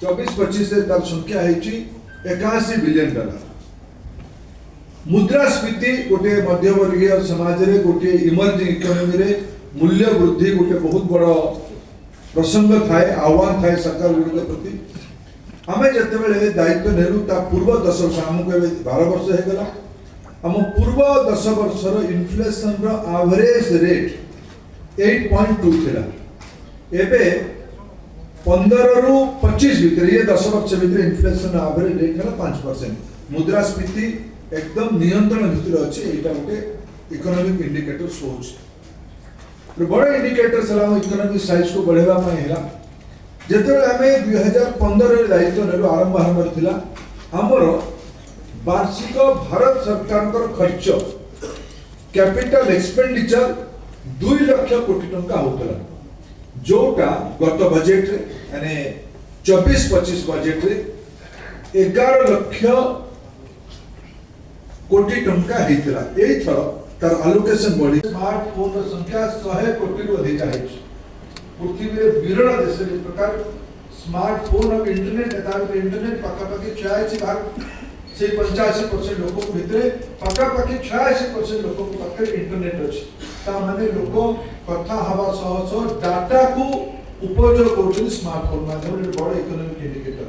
24-25 तार संख्या है $81 बिलियन। मुद्रास्फीति गोटे मध्यवर्गीय समाज रे गोटे इमर्जिंग इकोनॉमी रे मूल्य वृद्धि गोटे बहुत बड़ प्रसंग थाए, आह्वान थाए सरकार गुड़िक प्रति। आमे जते बेले दायित्व नेलु ता पूर्व 10 वर्ष हमको 12 वर्ष हो गला। हम पूर्व 10 वर्षर इन्फ्लेशन रो एवरेज रेट 8.2 थिला। एबे 15 रु 25 भीतर ये 10 वर्ष भीतर इन्फ्लेशन एवरेज रेट है 5%। मुद्रास्फीति एकदम नियंत्रण भीतर अछि। एटा गोटे इकोनॉमिक इंडिकेटर सोच बड़ इंडिकेटर सलाम इकोनॉमिक साइज को बढ़ेवा पई हैला। जते हमें 2015 रे दायित्व नेलु आरंभ थिला हमर वार्षिक भारत सरकार खर्च कैपिटल एक्सपेंडिचर 2 लाख कोटी टंका होतला, जोटा गत बजेट रे यानी 24-25 बजेट रे 11 लाख कोटी टंका हेतिला। एई थर तार एलोकेशन बढ़ी। स्मार्टफोन संख्या 100 कोटी रु अधिक है। पृथ्वी रे विरल देश रे प्रकार स्मार्टफोन और इंटरनेट इंटरनेट पाखापाखि 86 से 85% लोक भितर पाखापाखि 86% लोक पाखे इंटरनेट अच्छी। माने लोक कथा हवा सह डाटा को उपयोग कर स्मार्टफोन माध्यम बड़ इकोनॉमिक इंडिकेटर।